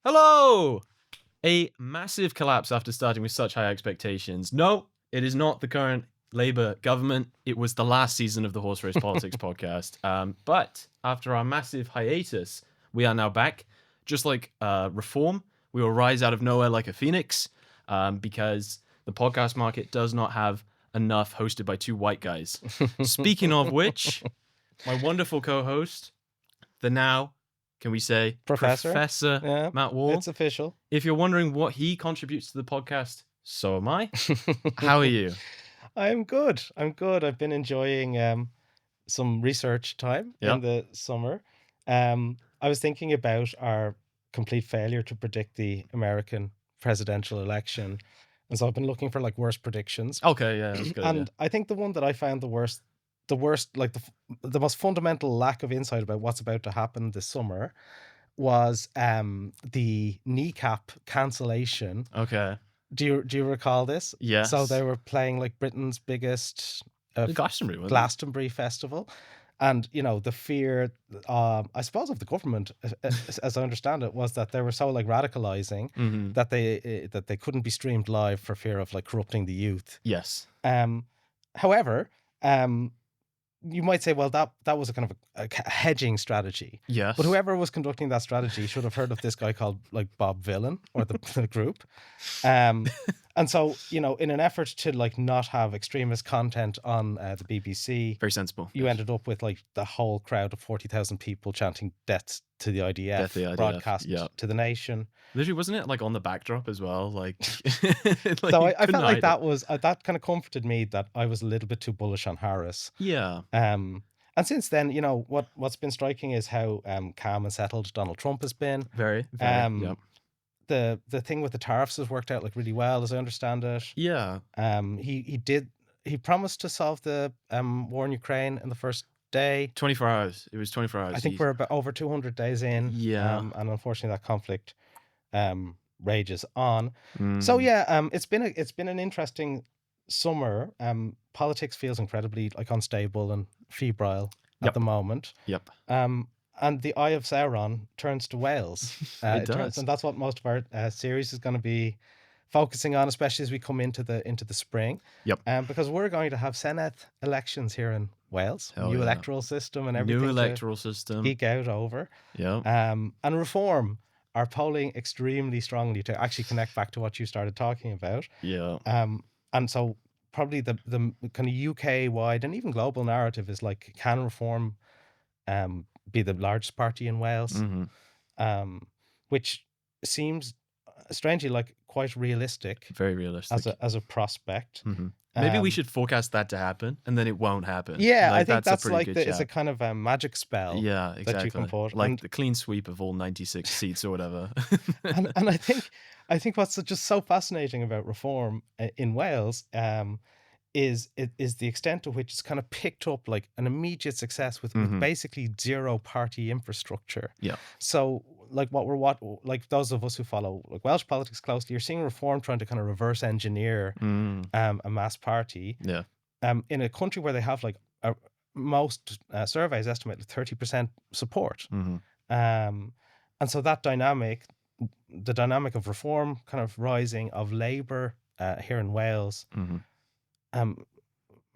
Hello! A massive collapse after starting with such high expectations. No, it is not the current Labour government. It was the last season of the Horse Race Politics podcast. But after our massive hiatus, we are now back. Just like Reform, we will rise out of nowhere like a phoenix because the podcast market does not have enough hosted by two white guys. Speaking of which, my wonderful co-host, the now... Can we say Professor Yeah, Matt Wall? it's official. If you're wondering what he contributes to the podcast, so am I. How are you? I'm good. I've been enjoying some research time in the summer. I was thinking about our complete failure to predict the American presidential election. And so I've been looking for like worst predictions. Okay, yeah, that's good. And I think the one that I found the worst, like the most fundamental lack of insight about what's about to happen this summer was the kneecap cancellation. Okay. Do you recall this? Yes. So they were playing like Britain's biggest Glastonbury festival. And, you know, the fear, I suppose, of the government, as I understand it, was that they were so like radicalizing that they couldn't be streamed live for fear of like corrupting the youth. Yes. However, you might say, well, that was a kind of a hedging strategy. Yes. But whoever was conducting that strategy should have heard of this guy called like Bob Villain or the group. And so, you know, in an effort to like not have extremist content on the BBC, very sensible. You ended up with like the whole crowd of 40,000 people chanting "Death to the IDF," broadcast to the nation. Literally, wasn't it like on the backdrop as well? Like, so I felt like that was that kind of comforted me that I was a little bit too bullish on Harris. Yeah. And since then, you know, what's been striking is how calm and settled Donald Trump has been. Very. The thing with the tariffs has worked out like really well, as I understand it. Yeah. He promised to solve the war in Ukraine in the first day. 24 hours. It was 24 hours. I think we're about over 200 days in. Yeah. And unfortunately that conflict rages on. So yeah, it's been an interesting summer. Politics feels incredibly like unstable and febrile at the moment. Yep. And the Eye of Sauron turns to Wales. It does. And that's what most of our series is going to be focusing on, especially as we come into the spring. Yep. Because we're going to have Senate elections here in Wales. New electoral system and everything. New electoral system. Geek out over. Yeah. And Reform are polling extremely strongly to actually connect back to what you started talking about. Yeah. And so probably the kind of UK wide and even global narrative is like, can Reform be the largest party in Wales? Which seems strangely like quite realistic. Very realistic. As a prospect. Maybe we should forecast that to happen and then it won't happen. Yeah, like, I think that's like it's a kind of a magic spell. Yeah, exactly. That you can put. Like the clean sweep of all 96 seats or whatever. and I think what's just so fascinating about Reform in Wales is the extent to which it's kind of picked up like an immediate success with basically zero party infrastructure. Yeah. So like like those of us who follow like Welsh politics closely, you're seeing Reform trying to kind of reverse engineer a mass party. Yeah. In a country where they have like most surveys estimate 30% support. And so that the dynamic of Reform kind of rising, of Labour here in Wales. And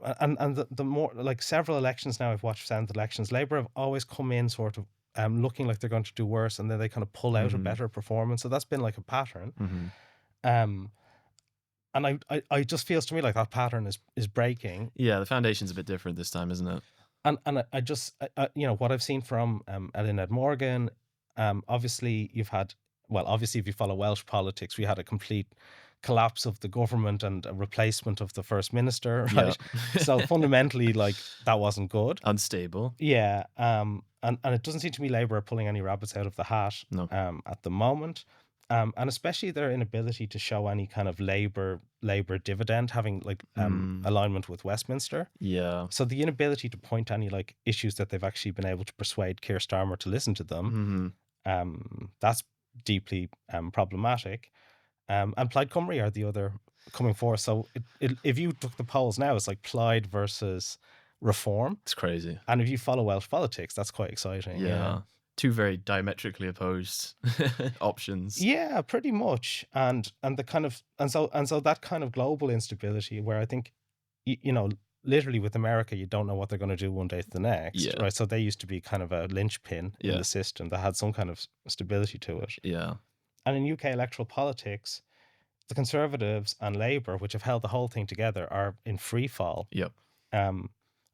the more like several elections now I've watched Senate elections, Labour have always come in sort of looking like they're going to do worse, and then they kind of pull out a better performance. So that's been like a pattern. And I just feels to me like that pattern is breaking. Yeah, the foundation's a bit different this time, isn't it? And I just you know what I've seen from Eluned Morgan. Obviously if you follow Welsh politics, we had a complete collapse of the government and a replacement of the first minister, right? Yeah. So fundamentally, like that wasn't good. Unstable. Yeah. And it doesn't seem to me Labour are pulling any rabbits out of the hat at the moment. And especially their inability to show any kind of Labour dividend, having like alignment with Westminster. Yeah. So the inability to point to any like issues that they've actually been able to persuade Keir Starmer to listen to them. That's deeply problematic. And Plaid Cymru are the other coming forth. So if you took the polls now, it's like Plaid versus Reform. It's crazy. And if you follow Welsh politics, that's quite exciting. Yeah. two very diametrically opposed options. Yeah, pretty much. And the kind of and so that kind of global instability where I think you know, literally with America, you don't know what they're going to do one day to the next, Yeah. right? So they used to be kind of a linchpin in Yeah. the system that had some kind of stability to it. Yeah. And in UK electoral politics, the Conservatives and Labour, which have held the whole thing together, are in free fall. Yep.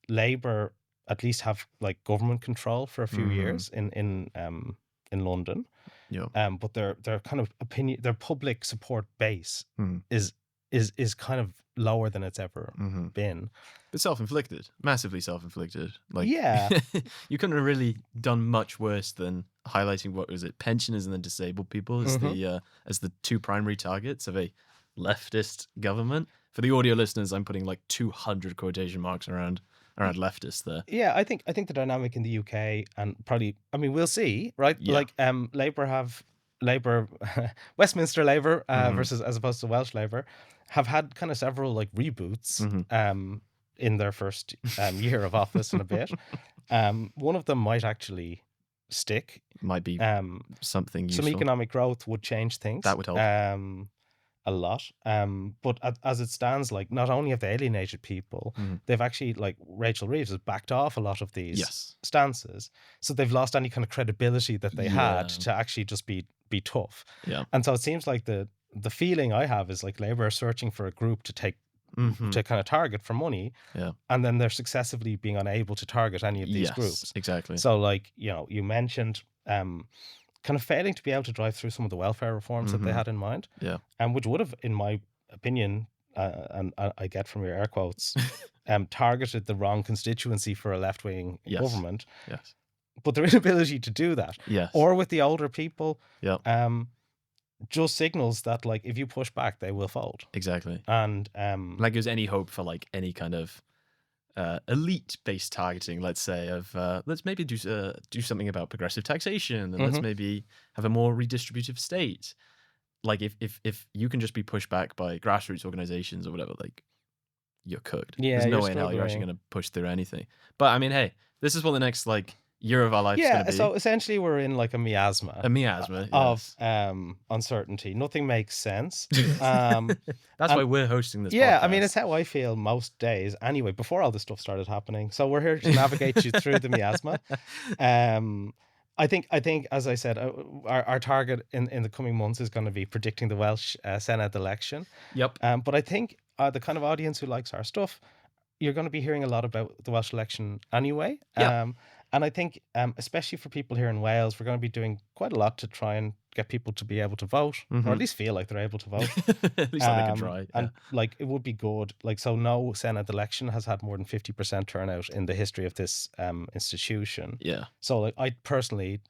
Labour at least have like government control for a few Mhm. years in London. Yep. But their kind of their public support base Mhm. is kind of lower than it's ever Mhm. been. But self-inflicted, massively self-inflicted. Like, Yeah. you couldn't have really done much worse than highlighting what was it, pensioners and then disabled people as the two primary targets of a leftist government. For the audio listeners, I'm putting like 200 quotation marks around leftist there. Yeah, I think the dynamic in the UK and probably, I mean, we'll see, right? Yeah. Like Labour Westminster Labour versus as opposed to Welsh Labour have had kind of several like reboots in their first year of office and a bit. One of them might actually stick. Might be something useful. Some economic growth would change things. That would help. A lot. But as it stands, like not only have they alienated people, they've actually, like Rachel Reeves has backed off a lot of these stances. So they've lost any kind of credibility that they had to actually just be tough. Yeah. And so it seems like the feeling I have is like Labour are searching for a group to take to kind of target for money. Yeah. And then they're successively being unable to target any of these groups. Exactly. So like, you know, you mentioned kind of failing to be able to drive through some of the welfare reforms that they had in mind. Yeah. And which would have, in my opinion, and I get from your air quotes, targeted the wrong constituency for a left-wing government. Yes. But their inability to do that, or with the older people, just signals that like if you push back, they will fold. Exactly. And like there's any hope for like any kind of elite-based targeting, let's say, of let's maybe do something about progressive taxation, and let's maybe have a more redistributive state. Like if you can just be pushed back by grassroots organizations or whatever, like you're cooked. Yeah, there's no way in hell you're actually going to push through anything. But I mean, hey, this is what the next like year of our life is going to be. So essentially we're in like a miasma of uncertainty. Nothing makes sense. That's why we're hosting this podcast. I mean, it's how I feel most days anyway, before all this stuff started happening. So we're here to navigate you through the miasma. I think as I said, our target in the coming months is going to be predicting the Welsh Senate election. Yep. But I think the kind of audience who likes our stuff, you're going to be hearing a lot about the Welsh election anyway. And I think, especially for people here in Wales, we're going to be doing quite a lot to try and get people to be able to vote, or at least feel like they're able to vote. At least they can try. And like, it would be good. Like, so no Senate election has had more than 50% turnout in the history of this institution. Yeah. So like, I personally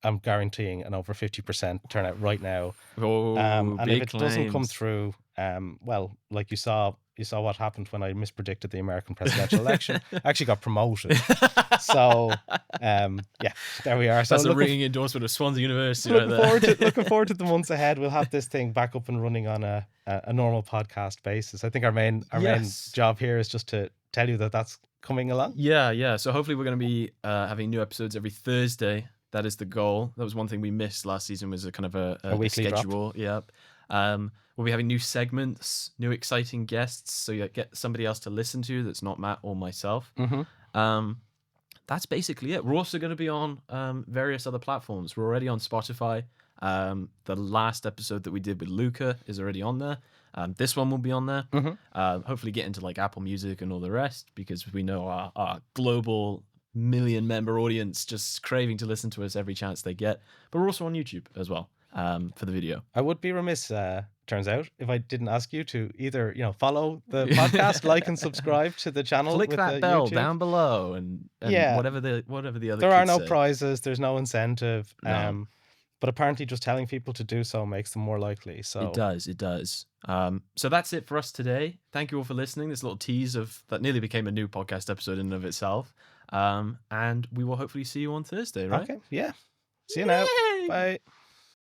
am guaranteeing an over 50% turnout right now. Oh, and if it claims. doesn't come through, well, like you saw what happened when I mispredicted the American presidential election. I actually got promoted. So, yeah, there we are. So that's a ringing endorsement of Swansea University. Looking forward to the months ahead. We'll have this thing back up and running on a normal podcast basis. I think our main job here is just to tell you that that's coming along. Yeah. So hopefully we're going to be having new episodes every Thursday. That is the goal. That was one thing we missed last season, was a kind of a weekly schedule. Yep. We'll be having new segments, new exciting guests, so you get somebody else to listen to that's not Matt or myself. That's basically it. We're also going to be on various other platforms. We're already on Spotify. The last episode that we did with Luca is already on there. This one will be on there. Hopefully get into like Apple Music and all the rest, because we know our global million-member audience just craving to listen to us every chance they get. But we're also on YouTube as well. For the video. I would be remiss, turns out, if I didn't ask you to either, follow the podcast, like and subscribe to the channel. Click that bell YouTube. Down below, and whatever the other. There are no prizes. There's no incentive. No. But apparently, just telling people to do so makes them more likely. So it does. So that's it for us today. Thank you all for listening. This little tease of that nearly became a new podcast episode in and of itself. And we will hopefully see you on Thursday, right? Okay. Yeah. See you now. Bye.